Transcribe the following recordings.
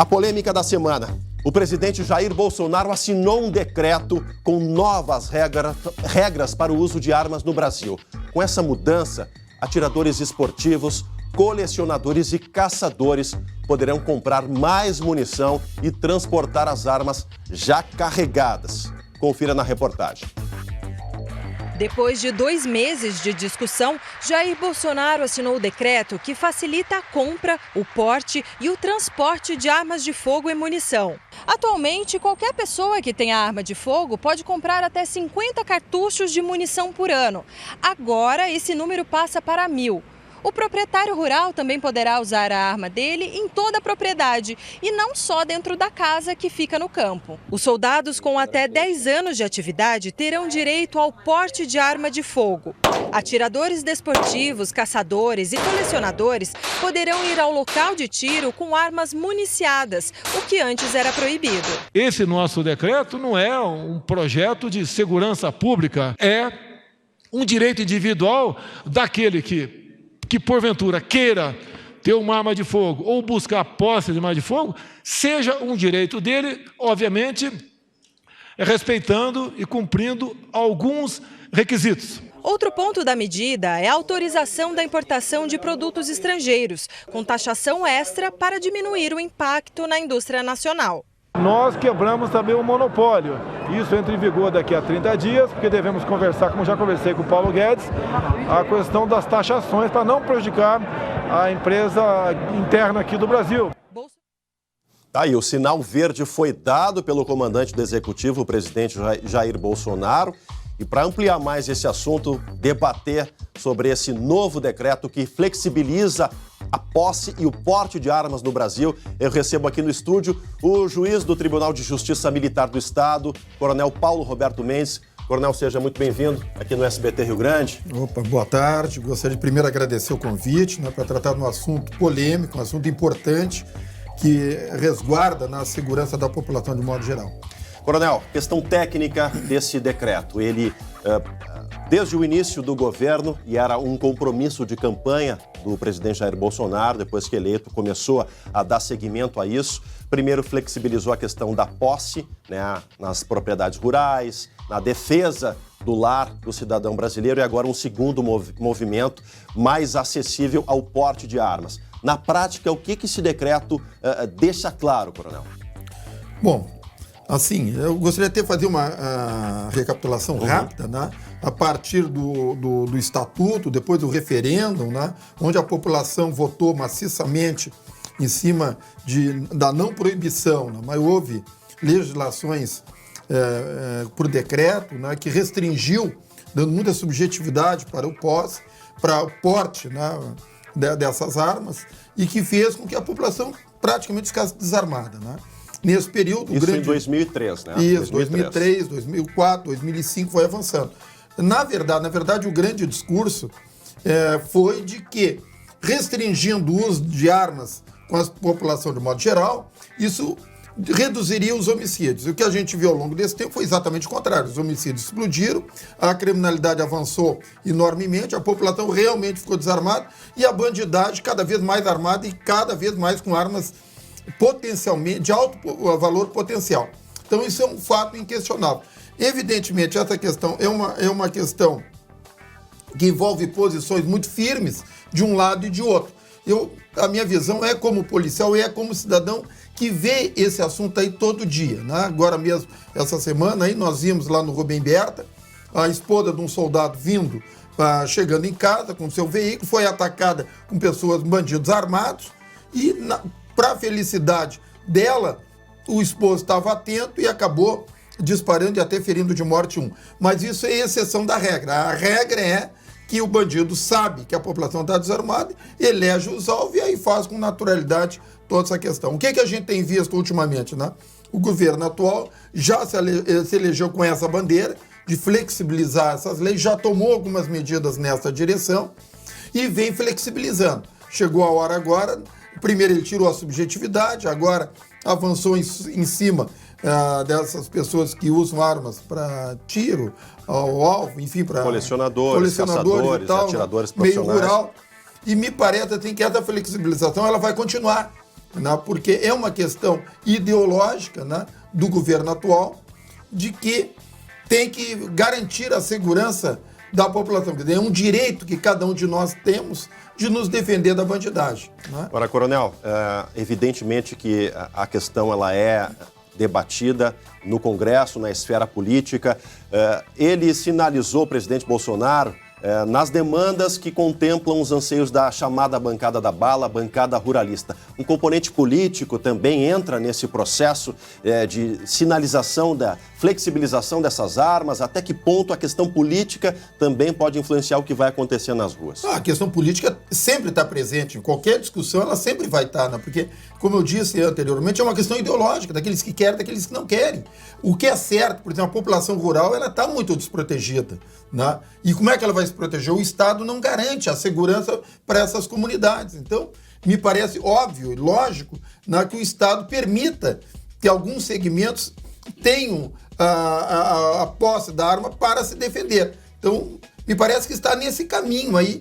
A polêmica da semana. O presidente Jair Bolsonaro assinou um decreto com novas regras para o uso de armas no Brasil. Com essa mudança, atiradores esportivos, colecionadores e caçadores poderão comprar mais munição e transportar as armas já carregadas. Confira na reportagem. Depois de 2 meses de discussão, Jair Bolsonaro assinou o decreto que facilita a compra, o porte e o transporte de armas de fogo e munição. Atualmente, qualquer pessoa que tenha arma de fogo pode comprar até 50 cartuchos de munição por ano. Agora, esse número passa para 1.000. O proprietário rural também poderá usar a arma dele em toda a propriedade e não só dentro da casa que fica no campo. Os soldados com até 10 anos de atividade terão direito ao porte de arma de fogo. Atiradores desportivos, caçadores e colecionadores poderão ir ao local de tiro com armas municiadas, o que antes era proibido. Esse nosso decreto não é um projeto de segurança pública, é um direito individual daquele que porventura queira ter uma arma de fogo ou buscar posse de arma de fogo, seja um direito dele, obviamente, respeitando e cumprindo alguns requisitos. Outro ponto da medida é a autorização da importação de produtos estrangeiros, com taxação extra para diminuir o impacto na indústria nacional. Nós quebramos também o monopólio. Isso entra em vigor daqui a 30 dias, porque devemos conversar, como já conversei com o Paulo Guedes, a questão das taxações para não prejudicar a empresa interna aqui do Brasil. Tá aí, o sinal verde foi dado pelo comandante do Executivo, o presidente Jair Bolsonaro. E para ampliar mais esse assunto, debater sobre esse novo decreto que flexibiliza a posse e o porte de armas no Brasil, eu recebo aqui no estúdio o juiz do Tribunal de Justiça Militar do Estado, Coronel Paulo Roberto Mendes. Coronel, seja muito bem-vindo aqui no SBT Rio Grande. Opa, boa tarde. Gostaria de primeiro agradecer o convite, para tratar de um assunto polêmico, um assunto importante que resguarda a segurança da população de modo geral. Coronel, questão técnica desse decreto. Ele, desde o início do governo, e era um compromisso de campanha do presidente Jair Bolsonaro, depois que eleito, começou a dar seguimento a isso. Primeiro, flexibilizou a questão da posse, nas propriedades rurais, na defesa do lar do cidadão brasileiro, e agora um segundo movimento mais acessível ao porte de armas. Na prática, o que esse decreto deixa claro, Coronel? Bom, assim, eu gostaria de fazer uma recapitulação rápida, a partir do Estatuto, depois do referêndum, onde a população votou maciçamente em cima da não proibição, mas houve legislações por decreto, que restringiu, dando muita subjetividade para o porte dessas armas, e que fez com que a população praticamente ficasse desarmada, Nesse período... Isso em 2003, né? Isso, 2003, 2004, 2005 foi avançando. Na verdade, o grande discurso foi de que, restringindo o uso de armas com a população de modo geral, isso reduziria os homicídios. O que a gente viu ao longo desse tempo foi exatamente o contrário. Os homicídios explodiram, a criminalidade avançou enormemente, a população realmente ficou desarmada e a bandidagem cada vez mais armada e cada vez mais com armas potencialmente de alto valor potencial. Então isso é um fato inquestionável. Evidentemente, essa questão é uma questão que envolve posições muito firmes de um lado e de outro. A minha visão é como policial e é como cidadão que vê esse assunto aí todo dia. Agora mesmo, essa semana, aí nós vimos lá no Rubem Berta, a esposa de um soldado chegando em casa com seu veículo, foi atacada com bandidos armados e, para a felicidade dela, o esposo estava atento e acabou disparando e até ferindo de morte um. Mas isso é exceção da regra. A regra é que o bandido sabe que a população está desarmada, elege os alvos e aí faz com naturalidade toda essa questão. O que a gente tem visto ultimamente? O governo atual já se elegeu com essa bandeira de flexibilizar essas leis, já tomou algumas medidas nessa direção e vem flexibilizando. Chegou a hora agora, primeiro ele tirou a subjetividade, agora avançou em cima dessas pessoas que usam armas para tiro ao alvo, enfim, para colecionadores, caçadores, e tal, atiradores meio profissionais. rural. E me parece que essa flexibilização ela vai continuar, né, porque é uma questão ideológica, né, do governo atual, de que tem que garantir a segurança da população. Quer dizer, é um direito que cada um de nós temos de nos defender da bandidagem. Né? Agora, Coronel, evidentemente que a questão ela é debatida no Congresso, na esfera política. Ele sinalizou, o presidente Bolsonaro, nas demandas que contemplam os anseios da chamada bancada da bala, bancada ruralista. Um componente político também entra nesse processo de sinalização da flexibilização dessas armas. Até que ponto a questão política também pode influenciar o que vai acontecer nas ruas? A questão política sempre está presente. Em qualquer discussão, ela sempre vai estar, né? Porque, como eu disse anteriormente, é uma questão ideológica, daqueles que querem, daqueles que não querem. O que é certo, por exemplo, a população rural ela está muito desprotegida, né? E como é que ela vai se proteger? O Estado não garante a segurança para essas comunidades. Então, me parece óbvio e lógico, né, que o Estado permita que alguns segmentos tenham a posse da arma para se defender. Então, me parece que está nesse caminho aí,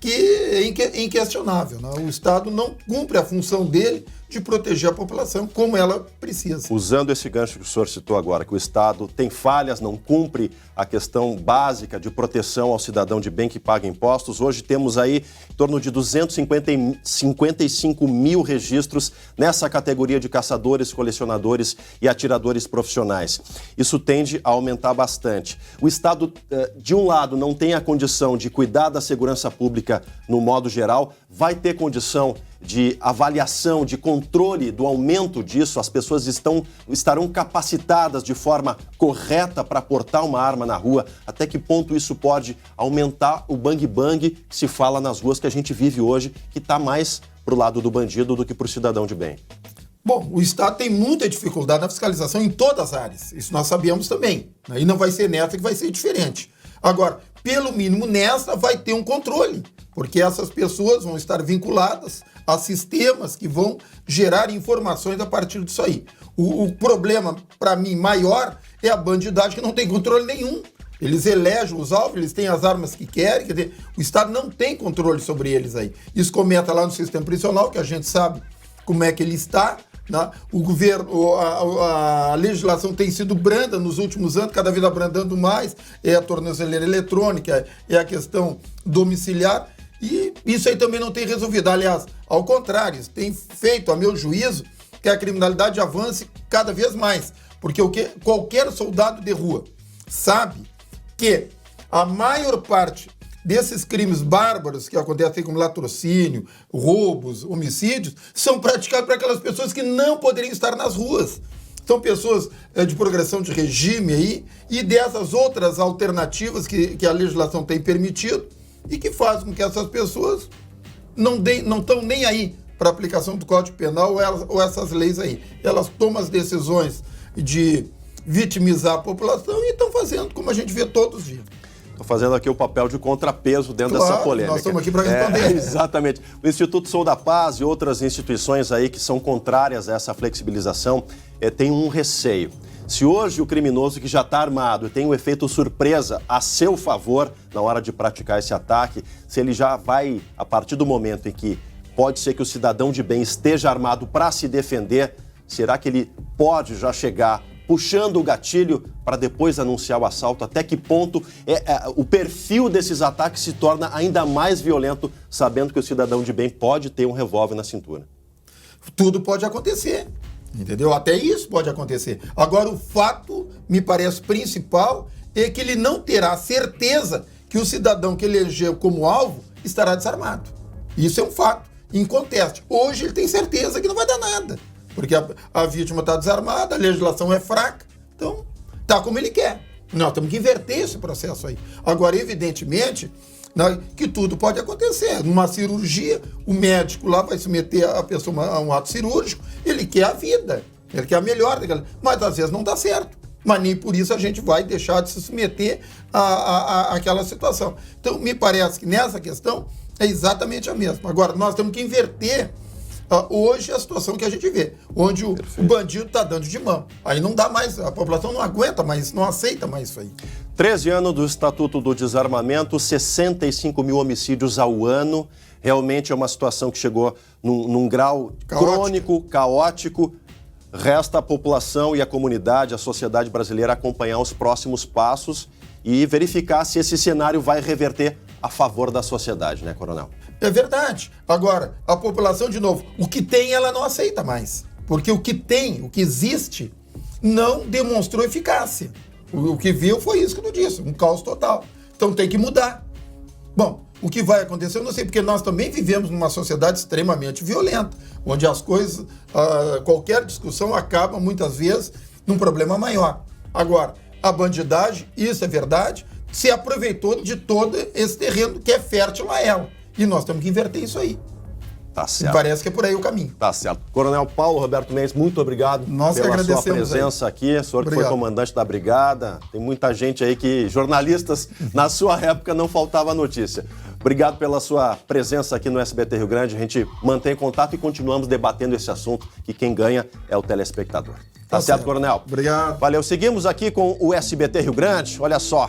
que é inquestionável, né? O Estado não cumpre a função dele de proteger a população como ela precisa. Usando esse gancho que o senhor citou agora, que o Estado tem falhas, não cumpre a questão básica de proteção ao cidadão de bem que paga impostos, hoje temos aí em torno de 255 mil registros nessa categoria de caçadores, colecionadores e atiradores profissionais. Isso tende a aumentar bastante. O Estado, de um lado, não tem a condição de cuidar da segurança pública no modo geral, vai ter condição de avaliação, de controle do aumento disso, as pessoas estarão capacitadas de forma correta para portar uma arma na rua. Até que ponto isso pode aumentar o bang-bang que se fala nas ruas que a gente vive hoje, que está mais para o lado do bandido do que para o cidadão de bem? Bom, o Estado tem muita dificuldade na fiscalização em todas as áreas. Isso nós sabemos também, né? E não vai ser nessa que vai ser diferente. Agora, pelo mínimo nessa vai ter um controle, porque essas pessoas vão estar vinculadas a sistemas que vão gerar informações a partir disso aí. O problema, para mim, maior é a bandidagem, que não tem controle nenhum. Eles elegem os alvos, eles têm as armas que querem, quer dizer, o Estado não tem controle sobre eles aí. Isso começa lá no sistema prisional, que a gente sabe como é que ele está, né? O governo, a legislação tem sido branda nos últimos anos, cada vez abrandando mais, é a tornozeleira eletrônica, é a questão domiciliar, e isso aí também não tem resolvido. Aliás, ao contrário, isso tem feito, a meu juízo, que a criminalidade avance cada vez mais, porque qualquer soldado de rua sabe que a maior parte desses crimes bárbaros que acontecem, como latrocínio, roubos, homicídios, são praticados por aquelas pessoas que não poderiam estar nas ruas. São pessoas de progressão de regime aí, e dessas outras alternativas que a legislação tem permitido e que fazem com que essas pessoas não estão nem aí para a aplicação do Código Penal ou essas leis aí. Elas tomam as decisões de vitimizar a população e estão fazendo, como a gente vê todos os dias. Estou fazendo aqui o papel de contrapeso dentro dessa polêmica. Nós estamos aqui para responder. Exatamente. O Instituto Sou da Paz e outras instituições aí que são contrárias a essa flexibilização têm um receio. Se hoje o criminoso que já está armado tem um efeito surpresa a seu favor na hora de praticar esse ataque, se ele já vai, a partir do momento em que pode ser que o cidadão de bem esteja armado para se defender, será que ele pode já chegar puxando o gatilho para depois anunciar o assalto? Até que ponto o perfil desses ataques se torna ainda mais violento, sabendo que o cidadão de bem pode ter um revólver na cintura? Tudo pode acontecer, entendeu? Até isso pode acontecer. Agora, o fato, me parece principal, é que ele não terá certeza que o cidadão que ele elegeu como alvo estará desarmado. Isso é um fato, inconteste. Hoje ele tem certeza que não vai dar nada, porque a vítima está desarmada, a legislação é fraca, então tá como ele quer. Nós temos que inverter esse processo aí. Agora, evidentemente, né, que tudo pode acontecer. Numa cirurgia, o médico lá vai submeter a pessoa a um ato cirúrgico, ele quer a vida, ele quer a melhor daquela, mas às vezes não dá certo. Mas nem por isso a gente vai deixar de se submeter àquela situação. Então, me parece que nessa questão é exatamente a mesma. Agora, nós temos que inverter hoje a situação que a gente vê, onde o bandido está dando de mão. Aí não dá mais, a população não aguenta mais, não aceita mais isso aí. 13 anos do Estatuto do Desarmamento, 65 mil homicídios ao ano. Realmente é uma situação que chegou num grau crônico, caótico. Resta a população e a comunidade, a sociedade brasileira acompanhar os próximos passos e verificar se esse cenário vai reverter a favor da sociedade, né, Coronel? É verdade. Agora, a população, de novo, o que tem ela não aceita mais. Porque o que tem, o que existe, não demonstrou eficácia. O que viu foi isso que eu disse, um caos total. Então tem que mudar. Bom, o que vai acontecer eu não sei, porque nós também vivemos numa sociedade extremamente violenta, onde as coisas, qualquer discussão acaba muitas vezes num problema maior. Agora, a bandidagem, isso é verdade, se aproveitou de todo esse terreno que é fértil a ela. E nós temos que inverter isso aí. Tá certo. E parece que é por aí o caminho. Tá certo. Coronel Paulo Roberto Mendes, muito obrigado pela sua presença aqui. O senhor que foi comandante da brigada. Tem muita gente aí jornalistas, na sua época não faltava notícia. Obrigado pela sua presença aqui no SBT Rio Grande. A gente mantém contato e continuamos debatendo esse assunto, que quem ganha é o telespectador. Tá certo, Coronel? Obrigado. Valeu. Seguimos aqui com o SBT Rio Grande. Olha só,